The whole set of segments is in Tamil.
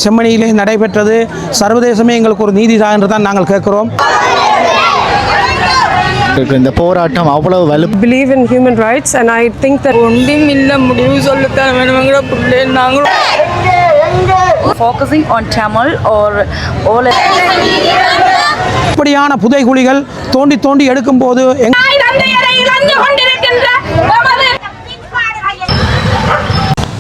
செம்மணியிலே நடைபெற்றது சர்வதேசமே எங்களுக்கு ஒரு நீதிதான் என்று தான் நாங்கள் கேட்கிறோம். இந்த போராட்டம் அவ்வளவு வலு believe in human rights and I think that ஒன்றும் இல்லை முடிவு சொல்லத்தான் வேணுங்கிற பிள்ளை நாங்களும் focusing on Tamil or all இப்படியான புதைகுழிகள் தோண்டி தோண்டி எடுக்கும் போது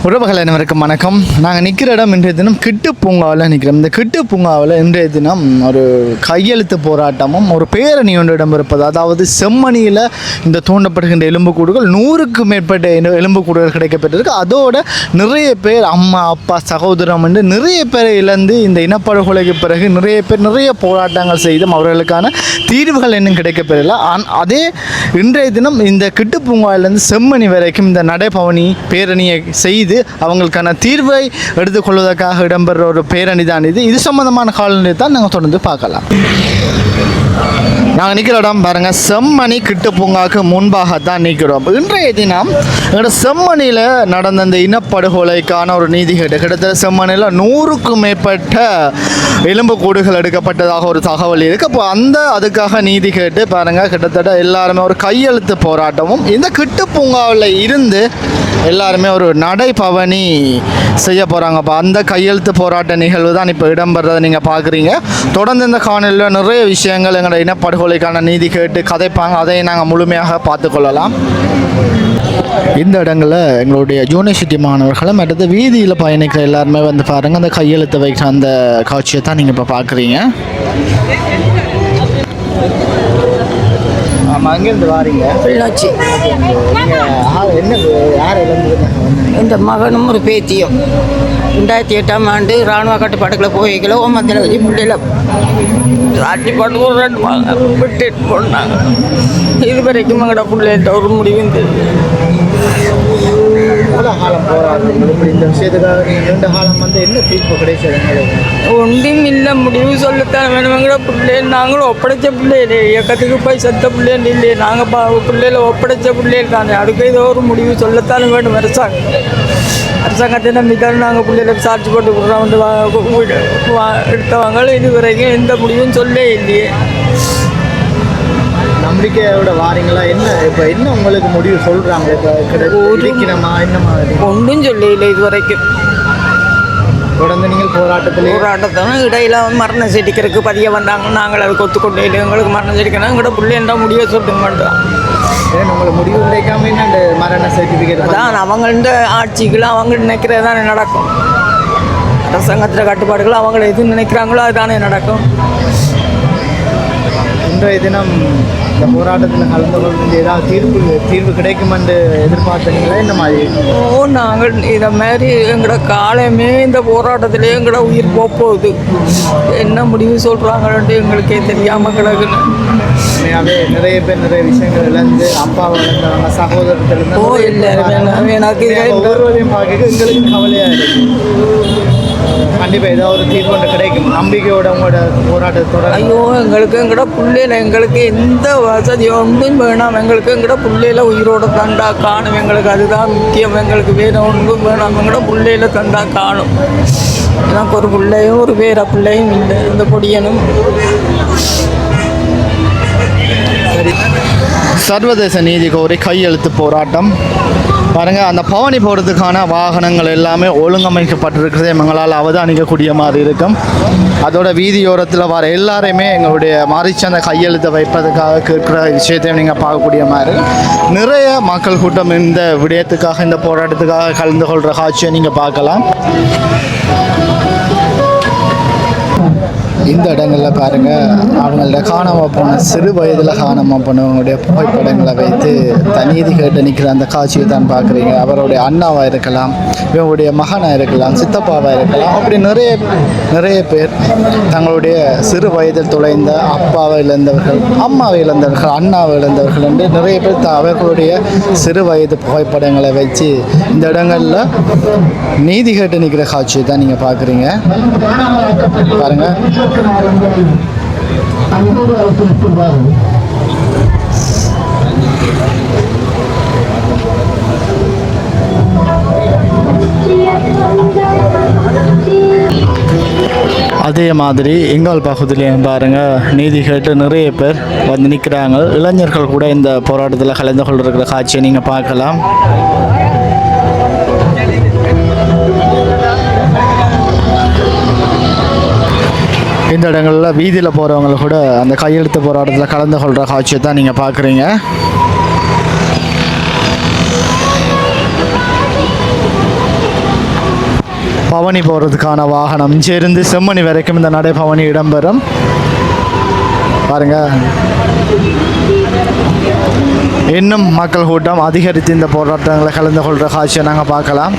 உறவுகள் அனைவருக்கும் வணக்கம். நாங்கள் நிற்கிற இடம் இன்றைய தினம் கிட்டு பூங்காவில் நிற்கிறோம். இந்த கிட்டு பூங்காவில் இன்றைய தினம் ஒரு கையெழுத்து போராட்டமும் ஒரு பேரணி ஒன்று இடம்பெறுப்பது, அதாவது செம்மணியில் இந்த தூண்டப்படுகின்ற எலும்புக்கூடுகள் 100க்கும் மேற்பட்ட எலும்புக்கூடுகள் கிடைக்கப்பட்டிருக்கு. அதோட நிறைய பேர் அம்மா அப்பா சகோதரம் என்று நிறைய பேரை இழந்து இந்த இனப்படுகொலைக்கு பிறகு நிறைய பேர் நிறைய போராட்டங்கள் செய்தும் அவர்களுக்கான தீர்வுகள் இன்னும் கிடைக்கப்பெறல. அதே இன்றைய தினம் இந்த கிட்டு பூங்காவிலிருந்து செம்மணி வரைக்கும் இந்த நடைபவனி பேரணியை செய்து அவங்களுக்கான தீர்வை எடுத்துக்கொள்வதற்காக இடம்பெற ஒரு பேரணி தான் இது. இது சம்பந்தமான காலநிலை தான் நாங்கள் தொடர்ந்து பார்க்கலாம். நாங்கள் நிற்கிற இடம் பாருங்கள், செம்மணி கிட்டு பூங்காவுக்கு முன்பாக தான் நிற்கிறோம். இன்றைய தினம் எங்களோட செம்மணியில் நடந்த இந்த இனப்படுகொலைக்கான ஒரு நீதி கேட்டு கிட்டத்தட்ட செம்மணியில் 100க்கும் மேற்பட்ட எலும்புக்கூடுகள் எடுக்கப்பட்டதாக ஒரு தகவல் இருக்குது. அப்போ அதுக்காக நீதி கேட்டு பாருங்கள், கிட்டத்தட்ட எல்லாருமே ஒரு கையெழுத்து போராட்டமும் இந்த கிட்டு பூங்காவில் இருந்து எல்லாருமே ஒரு நடைபவனி செய்ய போகிறாங்க. அப்போ அந்த கையெழுத்து போராட்ட நிகழ்வு தான் இப்போ இடம்பெறதை நீங்கள் பார்க்குறீங்க. தொடர்ந்து இந்த காணொலியில் நிறைய விஷயங்கள் எங்களோட இனப்படுகொலைக்கான நீதி கேட்டு கதைப்பாங்க, அதை நாங்கள் முழுமையாக பார்த்துக்கொள்ளலாம். இந்த இடங்களில் எங்களுடைய யூனிவர்சிட்டி மாணவர்களும் அடுத்து வீதியில் பயணிக்கிற எல்லாருமே வந்து பாருங்கள், அந்த கையெழுத்து வைக்கிற அந்த காட்சியை தான் நீங்கள் இப்போ பார்க்குறீங்க. ஆமாம், அங்கேருந்து வாரீங்க பிள்ளாச்சி. இந்த மகனும் ஒரு பேத்தியும் 2008ஆம் ஆண்டு இராணுவ கட்டுப்பாடுகளை போய்க்கல ஓமத்தில் வச்சு பிள்ளைகளை ஆட்சி போட்டு ஒரு 2 விட்டு போனாங்க. இது வரைக்கும் எங்களோட பிள்ளைகிட்ட ஒரு முடிவும் தெரியும். இந்த விஷயத்துக்காக நீண்ட காலம் வந்து என்ன தீர்ப்பு கிடைச்சது? ஒன்றும் இல்லை, முடிவு சொல்லத்தான் வேணுங்கிற பிள்ளை நாங்களும் ஒப்படைச்ச பிள்ளைகளே, இயக்கத்துக்கு போய் செத்த பிள்ளைன்னு இல்லையே, நாங்கள் பிள்ளைகளை ஒப்படைச்ச பிள்ளைகள் தானே, அதுக்கு ஏதோ ஒரு முடிவு சொல்லத்தான் வேணும். அரசாங்கத்தை நம்பித்தான் நாங்கள் பிள்ளைகளை சார்ஜ் போட்டு கொடுறோம் வந்து எடுத்தவங்க இது வரைக்கும் எந்த முடிவும் சொல்லே இல்லையே. நம்பிக்கையோட வாரீங்களா? என்ன உங்களுக்கு முடிவு சொல்கிறாங்க? ஒன்றும் சொல்ல இல்லை இது வரைக்கும். தொடர்ந்து நீங்கள் போராட்டத்தான இடையில மரண செடிக்கிறதுக்கு பதிய வந்தாங்க, நாங்கள் அதுக்கு ஒத்துக்கொண்டே இல்லை. எங்களுக்கு மரணம் செடிக்கணும், எங்களோட பிள்ளை என்ன முடிவை சொல்லுங்க மாட்டோம். உங்களுக்கு முடிவு கிடைக்காம அந்த மரண சர்டிஃபிகேட் தான் அவங்கள்ட ஆட்சிகளும் அவங்க நினைக்கிறது தானே நடக்கும். அரசாங்கத்தில் கட்டுப்பாடுகளும் அவங்க எது நினைக்கிறாங்களோ அதுதானே நடக்கும். இன்றைய தினம் இந்த போராட்டத்தில் கலந்து கொண்டு ஏதாவது தீர்வு கிடைக்கும் என்று எதிர்பார்த்தீங்களா? இந்த மாதிரி நாங்கள் இதை மாதிரி எங்களோட காலமே இந்த போராட்டத்திலே எங்களோட உயிர் போகுது. என்ன முடிவு சொல்கிறாங்கன்ட்டு எங்களுக்கே தெரியாமல் கிடக்குன்னு. நிறைய பேர் நிறைய விஷயங்கள் இழந்து அப்பாவை இழந்தவங்க சகோதரத்தில் எனக்கு ஒவ்வொருவரையும் பார்க்க எங்களுக்கு கவலையாக இருக்குது. கண்டிப்பாக ஏதாவது ஒரு தீர்வு ஒன்று கிடைக்கும் நம்பிக்கையோட உங்களோட போராட்டத்தோட. ஐயோ, எங்களோட பிள்ளையில எங்களுக்கு எந்த வசதி ஒன்றும் வேணாம். எங்களுக்கு எங்களோட பிள்ளையில உயிரோட தந்தா காணும். எங்களுக்கு அதுதான் முக்கியம். எங்களுக்கு வேறு ஒன்றும் வேணாம். எங்களோட பிள்ளையில தந்தா காணும். எனக்கு ஒரு பிள்ளையும் ஒரு வேற பிள்ளையும் இல்லை. இந்த பொடியனும் சர்வதேச நீதி கோரி கையெழுத்து போராட்டம் பாருங்கள். அந்த பவனி போகிறதுக்கான வாகனங்கள் எல்லாமே ஒழுங்கமைக்கப்பட்டிருக்கிறதே எங்களால் அவதானிக்கக்கூடிய மாதிரி இருக்கும். அதோட வீதியோரத்தில் வர எல்லாருமே எங்களுடைய மாறிச்சு அந்த கையெழுத்தை வைப்பதற்காக கேட்குற விஷயத்தையும் நீங்கள் பார்க்கக்கூடிய மாதிரி நிறைய மக்கள் கூட்டம் இந்த விடயத்துக்காக இந்த போராட்டத்துக்காக கலந்து கொள்கிற காட்சியை நீங்கள் பார்க்கலாம். இந்த இடங்களில் பாருங்கள், அவங்களோட காணாமல் போன சிறு வயதில் காணாமல் போனவங்களுடைய புகைப்படங்களை வைத்து தனீதி கேட்டு நிற்கிற அந்த காட்சியை தான் பார்க்குறீங்க. அவருடைய அண்ணாவாக இருக்கலாம், இவங்களுடைய மகனாக இருக்கலாம், சித்தப்பாவாக இருக்கலாம், அப்படி நிறைய பேர் தங்களுடைய சிறு வயதில் தொலைந்த அப்பாவை இழந்தவர்கள், அம்மாவை இழந்தவர்கள், அண்ணாவை இழந்தவர்கள் என்று நிறைய பேர் அவர்களுடைய சிறு வயது புகைப்படங்களை வச்சு இந்த இடங்களில் நீதி கேட்டு நிற்கிற காட்சியை தான் நீங்கள் பார்க்குறீங்க. பாருங்கள், அதே மாதிரி எங்கால் பகுதியிலையும் பாருங்கள் நீதி கேட்டு நிறைய பேர் வந்து நிற்கிறாங்க. இளைஞர்கள் கூட இந்த போராட்டத்தில் கலந்து கொண்டிருக்கிற காட்சியை நீங்கள் பார்க்கலாம். இந்த இடங்களில் வீதியில் போகிறவங்க கூட அந்த கையெழுத்து போராட்டத்தில் கலந்து கொள்கிற காட்சியை தான் நீங்கள் பார்க்குறீங்க. பவனி போகிறதுக்கான வாகனம் இங்கிருந்து செம்மணி வரைக்கும் இந்த நடைபவனி இடம்பெறும். பாருங்க, இன்னும் மக்கள் கூட்டம் அதிகரித்து இந்த போராட்டங்களை கலந்து கொள்கிற காட்சியை நாங்கள் பார்க்கலாம்.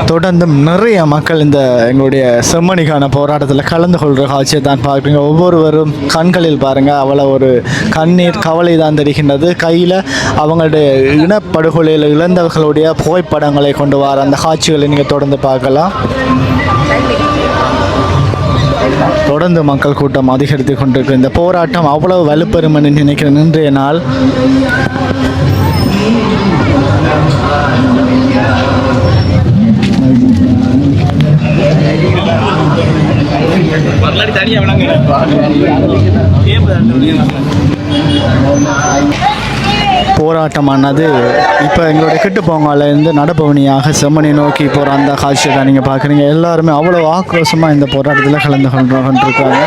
தொடர்ந்தும் நிறைய மக்கள் இந்த எங்களுடைய செம்மணிக்கான போராட்டத்தில் கலந்து கொள்கிற காட்சியை தான் பார்க்குறீங்க. ஒவ்வொருவரும் கண்களில் பாருங்கள் அவ்வளோ ஒரு கண்ணீர் கவலை தான் தெரிகின்றது. கையில் அவங்களுடைய இனப்படுகொலையில் இழந்தவர்களுடைய புகைப்படங்களை கொண்டு வர அந்த காட்சிகளை நீங்கள் தொடர்ந்து பார்க்கலாம். தொடர்ந்து மக்கள் கூட்டம் அதிகரித்து கொண்டிருக்கு. இந்த போராட்டம் அவ்வளவு வலுப்பெறும் என்று நினைக்கிறேன். இன்றைய நாள் போராட்டமானது இப்போ எங்களுடைய கிட்டுப்பொங்கலேருந்து நடப்பவனியாக செம்மணி நோக்கி போகிற அந்த காட்சியை தான் நீங்கள் பார்க்குறீங்க. எல்லாருமே அவ்வளோ ஆக்ரோஷமாக இந்த போராட்டத்தில் கலந்து கொண்டிருக்காங்க.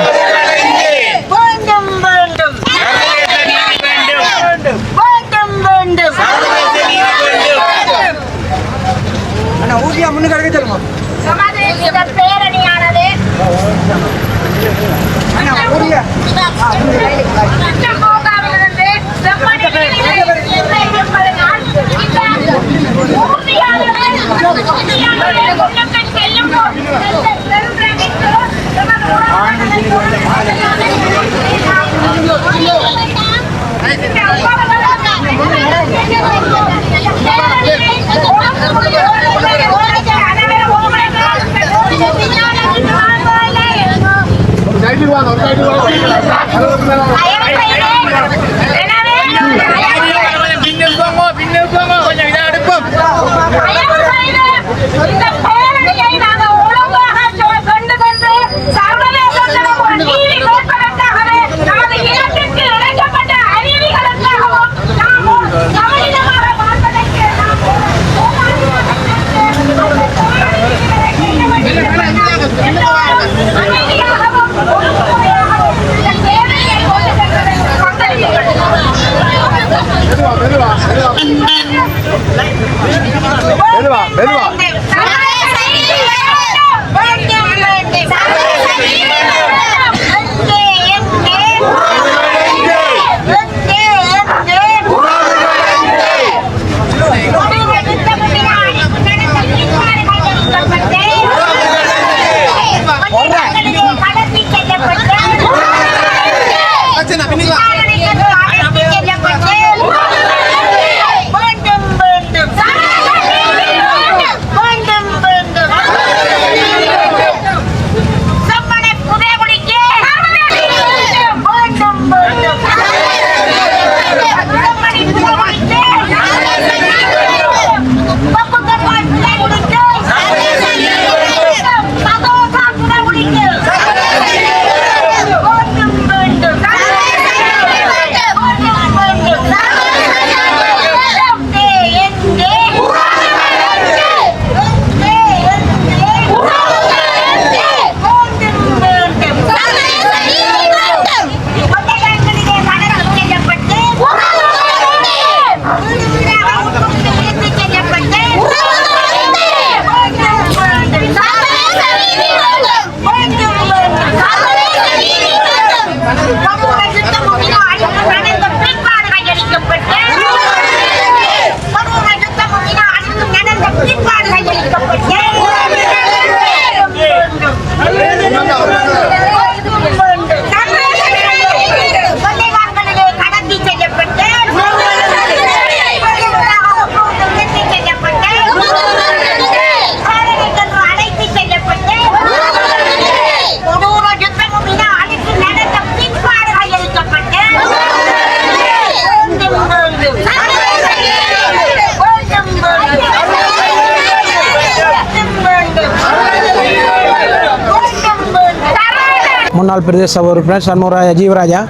முன்னாள் பிரதேச உறுப்பினர் சண்முகராஜா ஜீவராஜா.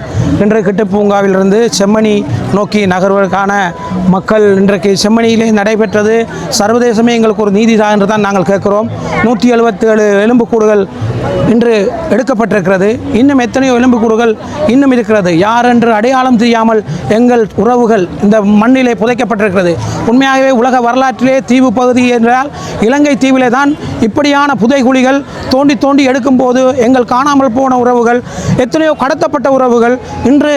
இன்று கிட்டுப்பூங்காவிலிருந்து செம்மணி நோக்கி நகர்வதற்கான மக்கள் இன்றைக்கு செம்மணியிலே நடைபெற்றது. சர்வதேசமே எங்களுக்கு ஒரு நீதிதான் என்று தான் நாங்கள் கேட்கிறோம். 177 எலும்புக்கூடுகள் இன்று எடுக்கப்பட்டிருக்கிறது. இன்னும் எத்தனையோ எலும்புக்கூடுகள் இன்னும் இருக்கிறது. யார் என்று அடையாளம் தெரியாமல் எங்கள் உறவுகள் இந்த மண்ணிலே புதைக்கப்பட்டிருக்கிறது. உண்மையாகவே உலக வரலாற்றிலே தீவு பகுதி என்றால் இலங்கை தீவிலே தான் இப்படியான புதைகுழிகள் தோண்டி தோண்டி எடுக்கும்போது எங்கள் காணாமல் போன உறவுகள், எத்தனையோ கடத்தப்பட்ட உறவுகள் இன்று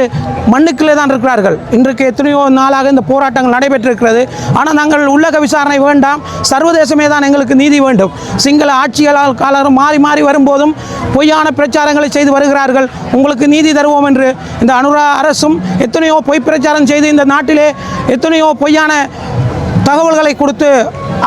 மண்ணுக்குள்ளே தான் இருக்கிறார்கள். இன்றைக்கு எத்தனையோ நாளாக இந்த போராட்டங்கள் நடைபெற்றிருக்கிறது. ஆனால் நாங்கள் உள்ளக விசாரணை வேண்டாம், சர்வதேசமே தான் எங்களுக்கு நீதி வேண்டும். சிங்கள ஆட்சியாளர் மாறி மாறி வரும்போதும் பொய்யான பிரச்சாரங்களை செய்து வருகிறார்கள். உங்களுக்கு நீதி தருவோம் என்று இந்த அனுரா அரசும் எத்தனையோ பொய் பிரச்சாரம் செய்து இந்த நாட்டிலே எத்தனையோ பொய்யான தகவல்களை கொடுத்து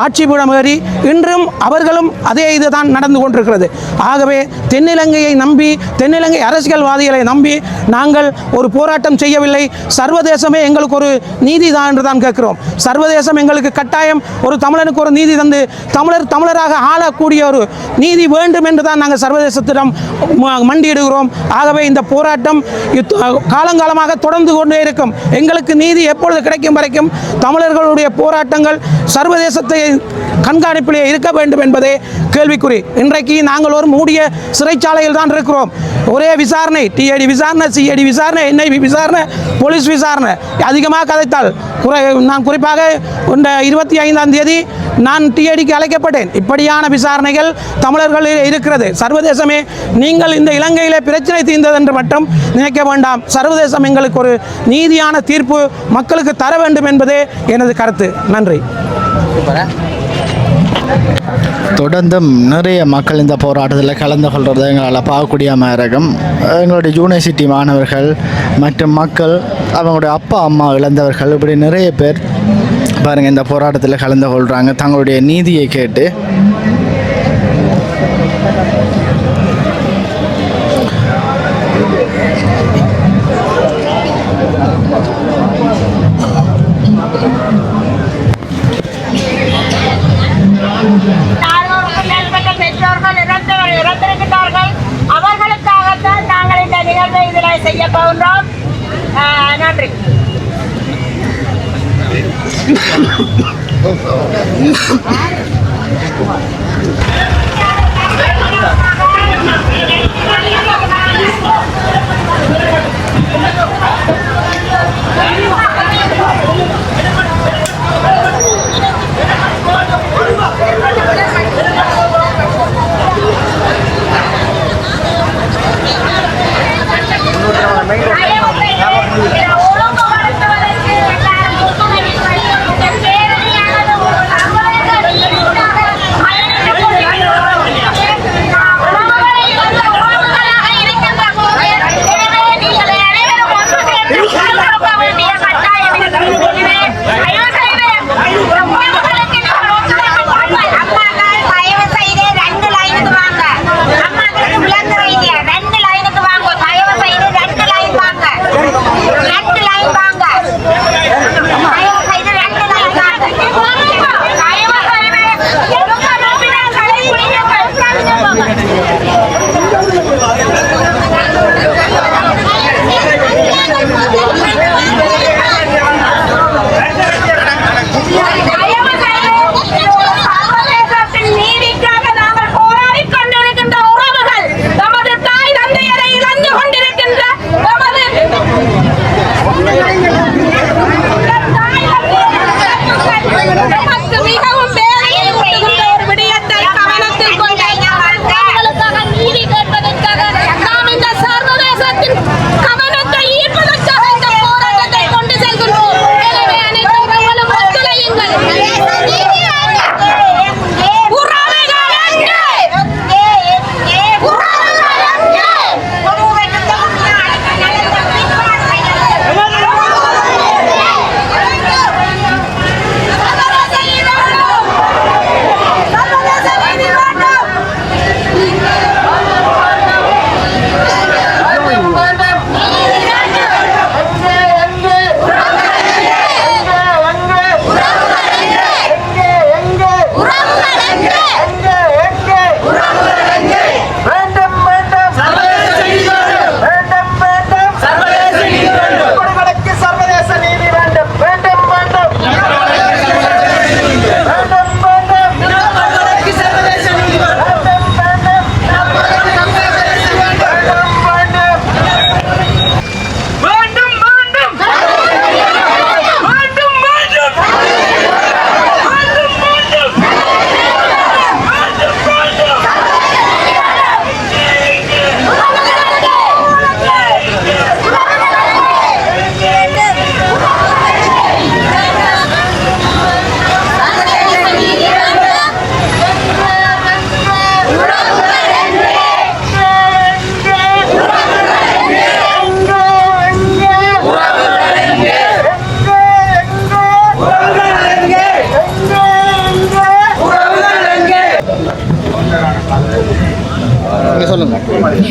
ஆட்சி பீடம் ஏறி இன்றும் அவர்களும் அதே இதுதான் நடந்து கொண்டிருக்கிறது. ஆகவே தென்னிலங்கையை நம்பி, தென்னிலங்கை அரசியல்வாதிகளை நம்பி நாங்கள் ஒரு போராட்டம் செய்யவில்லை. சர்வதேசமே எங்களுக்கு ஒரு நீதி தான் என்று தான் கேட்கிறோம். சர்வதேசம் எங்களுக்கு கட்டாயம் ஒரு தமிழனுக்கு ஒரு நீதி தந்து தமிழராக ஆளக்கூடிய ஒரு நீதி வேண்டும் என்று தான் நாங்கள் சர்வதேசத்திடம் மண்டியிடுகிறோம். ஆகவே இந்த போராட்டம் காலங்காலமாக தொடர்ந்து கொண்டே இருக்கும். எங்களுக்கு நீதி எப்பொழுது கிடைக்கும் வரைக்கும் தமிழர்களுடைய போராட்டங்கள் சர்வதேசத்தை கண்காணிப்பிலே இருக்க வேண்டும் என்பதே கேள்விக்குறி. இன்றைக்கு நாங்கள் ஒரு மூடிய சிறைச்சாலையில் தான் இருக்கிறோம். ஒரே விசாரணை, டிஐடி விசாரணை, சிஐடி விசாரணை, என்ஐவி விசாரணை, போலீஸ் விசாரணை. அதிகமாக கதைத்தால் நான் குறிப்பாக இந்த 25ஆம் தேதி நான் டிஐடிக்கு அழைக்கப்பட்டேன். இப்படியான விசாரணைகள் தமிழர்களில் இருக்கிறது. சர்வதேசமே நீங்கள் இந்த இலங்கையிலே பிரச்சனை தீர்ந்தது என்று மட்டும் நினைக்க வேண்டாம். சர்வதேசம் எங்களுக்கு ஒரு நீதியான தீர்ப்பு மக்களுக்கு தர வேண்டும் என்பதே எனது கருத்து. நன்றி. தொடர்ந்தும் நிறைய மக்கள் இந்த போராட்டத்தில் கலந்து கொள்வது எங்களால் பார்க்கக்கூடிய இருக்கும். எங்களுடைய யூனிவர்சிட்டி மாணவர்கள் மற்றும் மக்கள், அவங்களுடைய அப்பா அம்மா இழந்தவர்கள், இப்படி நிறைய பேர் பாருங்கள் இந்த போராட்டத்தில் கலந்து கொள்கிறாங்க தங்களுடைய நீதியை கேட்டு. பெற்றோர்கள் இறந்திருக்கிறார்கள். அவர்களுக்காகத்தான் நாங்கள் இந்த நிகழ்வை இதில் செய்ய போகின்றோம். நன்றி.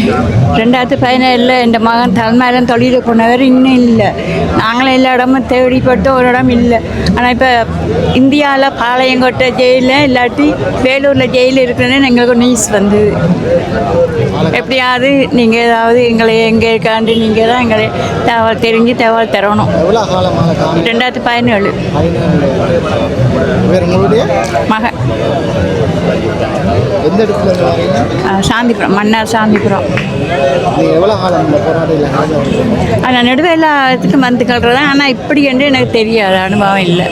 2017 என் மகன் தலைமையிலும் தொழிலுக்கு போனவர் இன்னும் இல்லை. நாங்களும் எல்லா இடமும் தேடிப்பட்டு ஒரு இடம் இல்லை. ஆனால் இப்போ இந்தியாவில் பாளையங்கோட்டை ஜெயிலில் இல்லாட்டி வேலூரில் ஜெயில் இருக்குன்னு எங்களுக்கு நியூஸ் வந்து எப்படியாவது நீங்கள் ஏதாவது எங்களை எங்கே இருக்காண்டு நீங்கள் தான் எங்களை தகவல் தெரிஞ்சு தகவல் தரணும். 2017 மகன் எந்த இடத்துல வரீங்க? சாந்திபுரம், மன்னார் சாந்திபுரம். நீங்கள் எவ்வளோ காலம் இந்த போராட்டம் ஆனால் நடுவே எல்லா இடத்துக்கும் வந்து கல்றதான். ஆனால் இப்படி என்று எனக்கு தெரியாது, அனுபவம் இல்லை.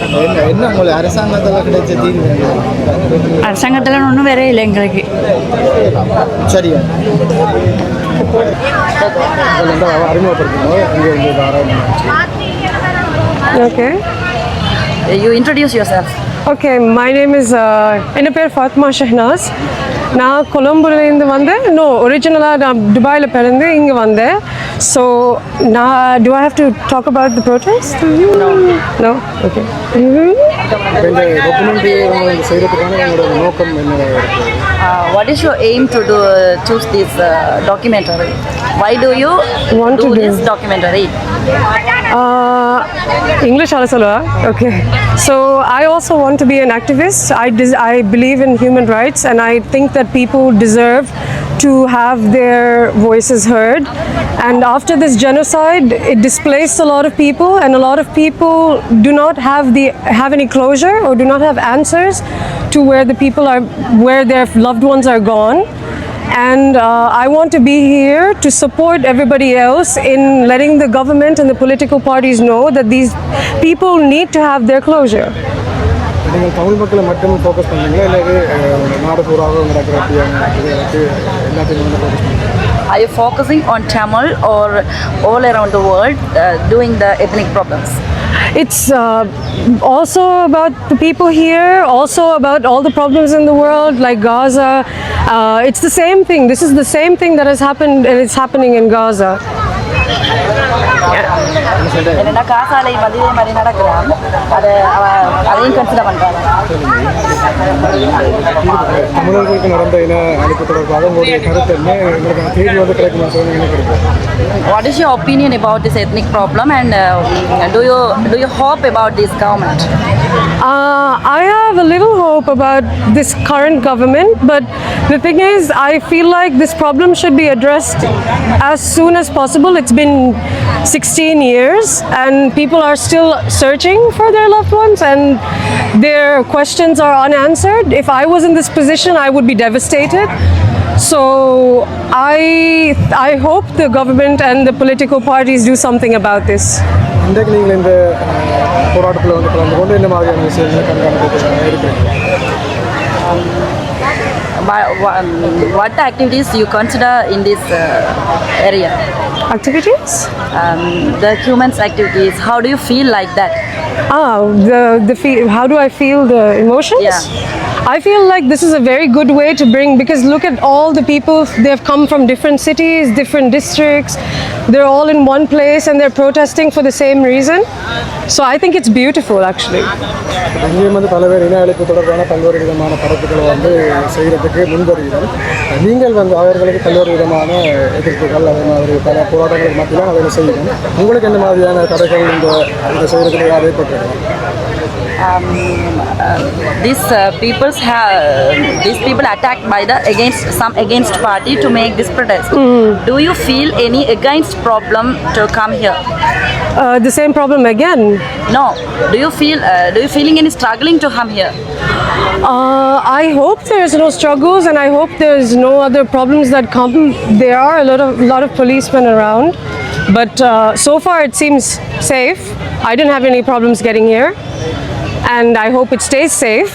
என்ன உங்களுக்கு அரசாங்கத்தில் கிடைச்ச தீர்வு? அரசாங்கத்தில் ஒன்றும் வேற இல்லை எங்களுக்கு. சரியா அறிமுகப்படுத்தணும். இங்கே Okay. You introduce yourself. Okay, my name is என்ன பேர் ஃபாத்மா ஷஹ்னாஸ். நான் கொலம்பூர்லேருந்து வந்தேன். ஒரிஜினலாக நான் துபாயில் பிறந்து இங்கே வந்தேன். ஸோ நான் do I have to talk about the protest? No? Okay. இந்த டாக்குமெண்ட்ரி செய்கிறதுக்கான உங்களோட நோக்கம் என்ன? What is your aim to choose this documentary? Why do you Want to do this documentary? English also. Okay. So I also want to be an activist. I believe in human rights, and I think that people deserve to have their voices heard. And after this genocide, it displaced a lot of people, and a lot of people do not have any closure or do not have answers to where their loved ones are gone. And I want to be here to support everybody else in letting the government and the political parties know that these people need to have their closure. நீங்கள் தமிழ் மக்களை மட்டும் ஃபோக்கஸ் பண்ணுறீங்களா இல்லை நாடு பூராக நடக்கிற எல்லாத்தையும் வந்து ஃபோக்கஸ் பண்ணுறீங்களா? Are you focusing on Tamil or all around the world doing the ethnic problems? It's also about the people here, also about all the problems in the world, like Gaza. It's the same thing. This is the same thing that has happened and it's happening in Gaza. என்னன்னா காசாலை மதிய மாதிரி நடக்கிறான். அதையும் கன்சிடர் பண்ணுறாங்க. தமிழர்களுக்கு நடந்த இன அழிப்பு தொடர்பாக உங்களுடைய கருத்து என்ன? உங்களுக்கு தேதி வந்து கிடைக்குமா சொல்லுங்க. What is your opinion about this ethnic problem, and do you hope about this government? I have a little hope about this current government, but the thing is, I feel like this problem should be addressed as soon as possible. It's been 16 years and people are still searching for their loved ones and their questions are unanswered. If I was in this position, I would be devastated. So I hope the government and the political parties do something about this. இன்றைக்கு நீங்கள் இந்த போராட்டத்தில் வந்து கலந்து கொண்டு என்ன மாதிரியான விஷயங்களை கண்காணிக்க இருக்கிறீங்க? What activities you consider in this area? Activities? The humans activities. How do you feel like that? How do I feel the emotions? Yeah. I feel like this is a very good way to bring, because look at all the people, they've come from different cities, different districts, they're all in one place and they're protesting for the same reason. So I think it's beautiful actually. இங்கேயும் வந்து பல்வேறு இன அழிப்பு தொடர்பான பல்வேறு விதமான படைப்புகளை வந்து செய்கிறதுக்கு முன்வருகிறோம். நீங்கள் வந்து அவர்களுக்கு பல்வேறு விதமான எதிர்ப்புகள் அதே மாதிரி பல போராட்டங்களுக்கு மத்தியில் அதை செய்யணும். உங்களுக்கு என்ன மாதிரியான தடைகள் இந்த செய்கிறதுக்கு ஏற்பட்டிருக்கோம்? These people attacked by the against party to make this protest. Do you feel any against problem to come here? The same problem again? No. Do you feeling any struggling to come here? I hope there's no struggles and I hope there's no other problems that come. There are a lot of policemen around, but so far it seems safe. I didn't have any problems getting here. And I hope it stays safe.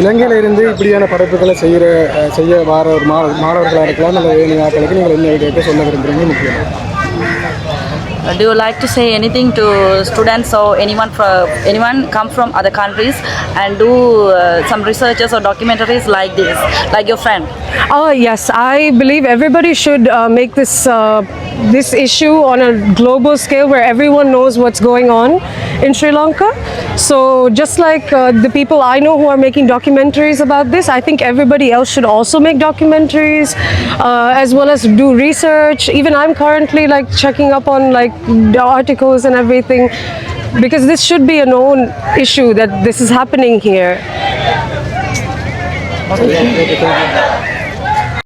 இலங்கையில் இருந்து இப்படியான படைப்புகளை செய்ய வர ஒரு மாணவர்களாக இருக்கலாம் அல்ல வேறு நாட்களுக்கு நீங்கள் என்ன கேட்க சொல்ல விரும்புகிறீங்க முக்கியம்? Do you like to say anything to students or anyone come from other countries and do some researches or documentaries like this, like your friend? Yes, I believe everybody should make this this issue on a global scale where everyone knows what's going on in Sri Lanka. So just like the people I know who are making documentaries about this, I think everybody else should also make documentaries as well as do research. Even I'm currently like checking up on like the articles and everything, because this should be a known issue that this is happening here.